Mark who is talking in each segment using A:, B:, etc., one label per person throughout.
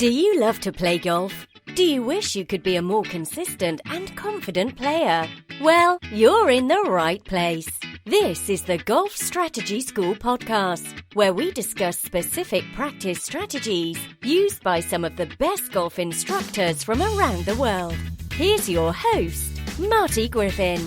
A: Do you love to play golf? Do you wish you could be a more consistent and confident player? Well, you're in the right place. This is the Golf Strategy School podcast, where we discuss specific practice strategies used by some of the best golf instructors from around the world. Here's your host, Marty Griffin.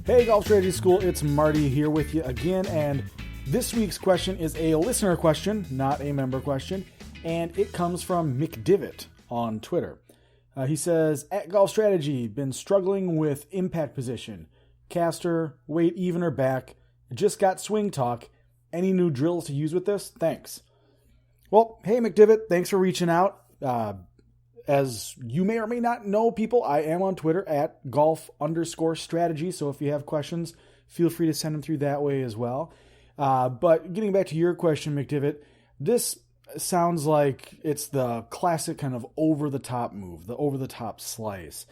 B: Hey Golf Strategy School, it's Marty here with you again, and this week's question is a listener question, not a member question, and it comes from McDivot on Twitter. He says, at Golf Strategy, been struggling with impact position, caster, weight even or back, just got Swingtalk. Any new drills to use with this? Thanks. Well, hey McDivot, thanks for reaching out. As you may or may not know, people, I am on Twitter at golf_strategy. So if you have questions, feel free to send them through that way as well. But getting back to your question, McDivot, this sounds like it's the classic kind of over-the-top move, the over-the-top slice.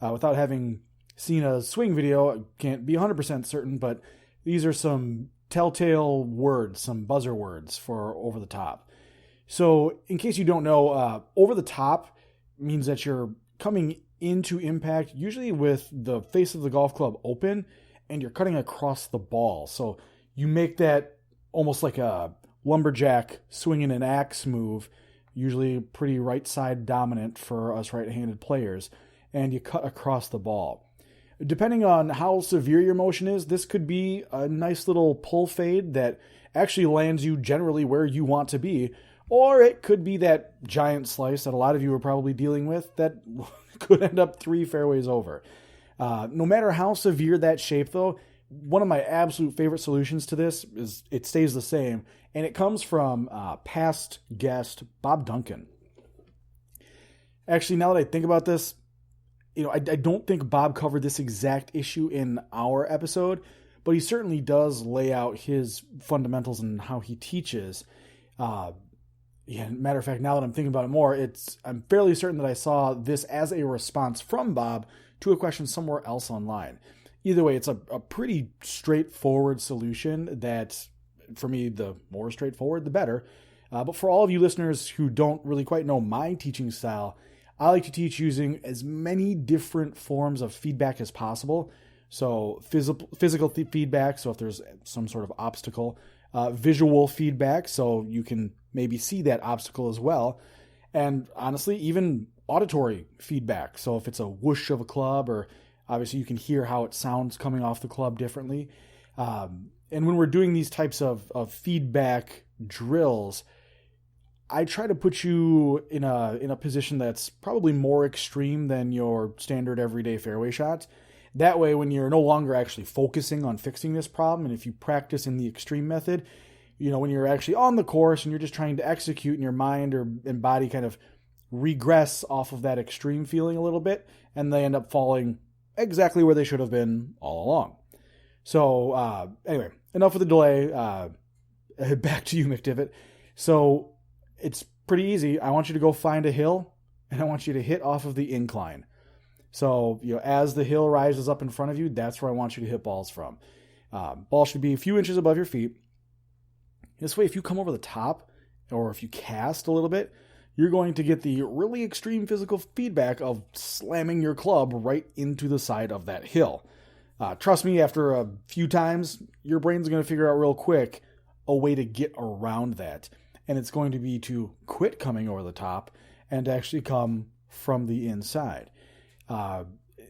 B: Without having seen a swing video, I can't be 100% certain, but these are some telltale words, some buzzer words for over-the-top. So in case you don't know, over-the-top means that you're coming into impact, usually with the face of the golf club open, and you're cutting across the ball. So you make that almost like a lumberjack swinging an axe move, usually pretty right side dominant for us right-handed players, and you cut across the ball. Depending on how severe your motion is, this could be a nice little pull fade that actually lands you generally where you want to be, or it could be that giant slice that a lot of you are probably dealing with that could end up 3 fairways over. No matter how severe that shape, though, one of my absolute favorite solutions to this is it stays the same, and it comes from past guest Bob Duncan. Actually, now that I think about this, I don't think Bob covered this exact issue in our episode, but he certainly does lay out his fundamentals and how he teaches. Matter of fact, now that I'm thinking about it more, I'm fairly certain that I saw this as a response from Bob to a question somewhere else online. Either way, it's a pretty straightforward solution that, for me, the more straightforward, the better. But for all of you listeners who don't really quite know my teaching style, I like to teach using as many different forms of feedback as possible. So physical feedback, so if there's some sort of obstacle, visual feedback, so you can maybe see that obstacle as well, and honestly, even auditory feedback. So if it's a whoosh of a club, or obviously you can hear how it sounds coming off the club differently. And when we're doing these types of feedback drills, I try to put you in a position that's probably more extreme than your standard everyday fairway shots. That way, when you're no longer actually focusing on fixing this problem, and if you practice in the extreme method, when you're actually on the course and you're just trying to execute, and your mind and body kind of regress off of that extreme feeling a little bit, and they end up falling exactly where they should have been all along. So anyway, enough with the delay. Back to you, McDivot. So it's pretty easy. I want you to go find a hill, and I want you to hit off of the incline. So, as the hill rises up in front of you, that's where I want you to hit balls from. Ball should be a few inches above your feet. This way, if you come over the top, or if you cast a little bit, you're going to get the really extreme physical feedback of slamming your club right into the side of that hill. Trust me, after a few times, your brain's going to figure out real quick a way to get around that. And it's going to be to quit coming over the top and actually come from the inside.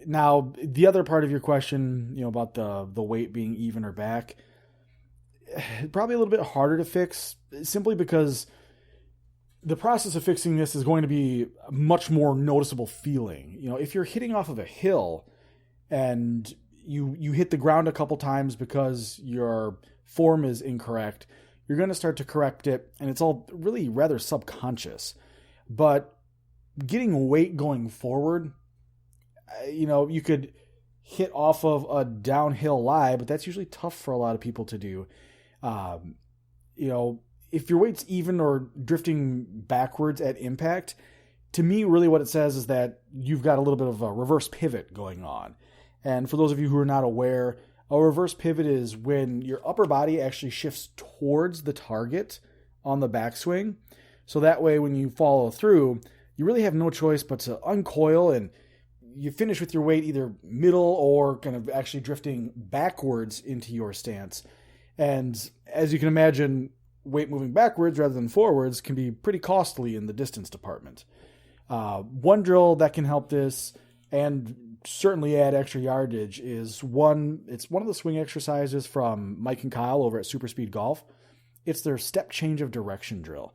B: Now, the other part of your question, about the weight being even or back, probably a little bit harder to fix, simply because the process of fixing this is going to be a much more noticeable feeling. If you're hitting off of a hill and you hit the ground a couple times because your form is incorrect, you're going to start to correct it, and it's all really rather subconscious. But getting weight going forward, you could hit off of a downhill lie, but that's usually tough for a lot of people to do. If your weight's even or drifting backwards at impact, to me, really what it says is that you've got a little bit of a reverse pivot going on. And for those of you who are not aware, A reverse pivot is when your upper body actually shifts towards the target on the backswing. So that way when you follow through, you really have no choice but to uncoil, and you finish with your weight either middle or kind of actually drifting backwards into your stance. And as you can imagine, weight moving backwards rather than forwards can be pretty costly in the distance department. One drill that can help this and certainly add extra yardage is it's one of the swing exercises from Mike and Kyle over at Super Speed Golf. It's their step change of direction drill.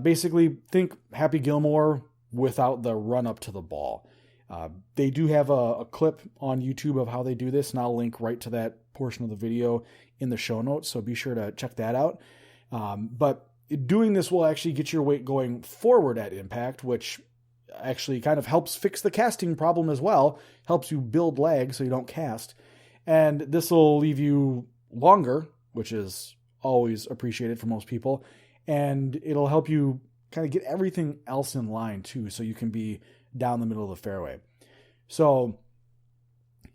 B: Basically, think Happy Gilmore without the run up to the ball. They do have a clip on YouTube of how they do this, and I'll link right to that portion of the video in the show notes, so be sure to check that out. But doing this will actually get your weight going forward at impact, which actually kind of helps fix the casting problem as well, helps you build lag so you don't cast. And this will leave you longer, which is always appreciated for most people, and it'll help you kind of get everything else in line too, so you can be down the middle of the fairway. So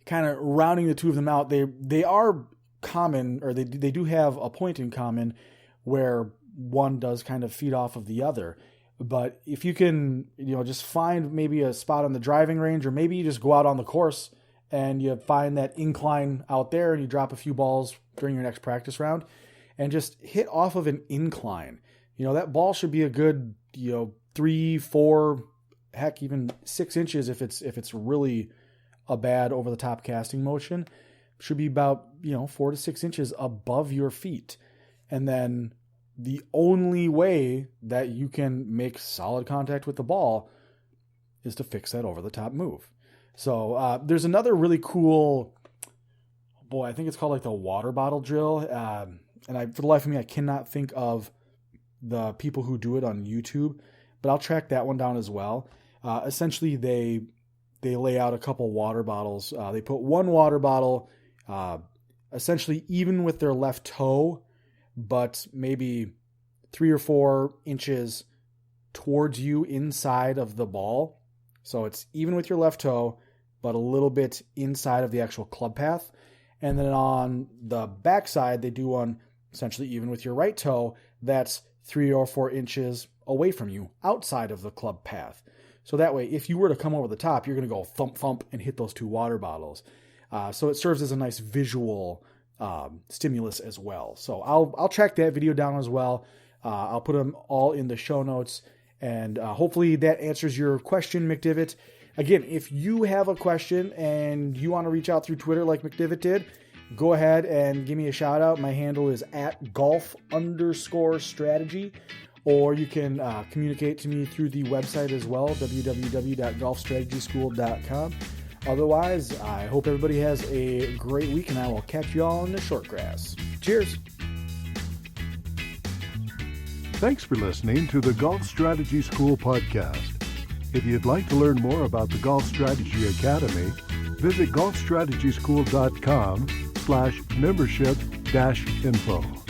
B: kind of rounding the two of them out, they are common, or they do have a point in common where one does kind of feed off of the other. But if you can, just find maybe a spot on the driving range, or maybe you just go out on the course and you find that incline out there and you drop a few balls during your next practice round and just hit off of an incline. That ball should be a good, 3, 4, heck, even 6 inches if it's really a bad over the top casting motion. Should be about, 4 to 6 inches above your feet. And then the only way that you can make solid contact with the ball is to fix that over the top move. So there's another really cool, I think it's called like the water bottle drill. And for the life of me, I cannot think of the people who do it on YouTube, but I'll track that one down as well. Essentially, they lay out a couple water bottles. They put one water bottle essentially even with their left toe, but maybe 3 or 4 inches towards you inside of the ball. So it's even with your left toe, but a little bit inside of the actual club path. And then on the backside, they do one essentially even with your right toe that's 3 or 4 inches away from you outside of the club path. So that way, if you were to come over the top, you're going to go thump, thump and hit those 2 water bottles. So it serves as a nice visual stimulus as well. So I'll track that video down as well. I'll put them all in the show notes, and hopefully that answers your question, McDivot. Again, if you have a question and you want to reach out through Twitter like McDivot did, go ahead and give me a shout out. My handle is @golf_strategy, or you can communicate to me through the website as well, www.golfstrategyschool.com. Otherwise, I hope everybody has a great week, and I will catch you all in the short grass. Cheers.
C: Thanks for listening to the Golf Strategy School podcast. If you'd like to learn more about the Golf Strategy Academy, visit golfstrategyschool.com/membership-info.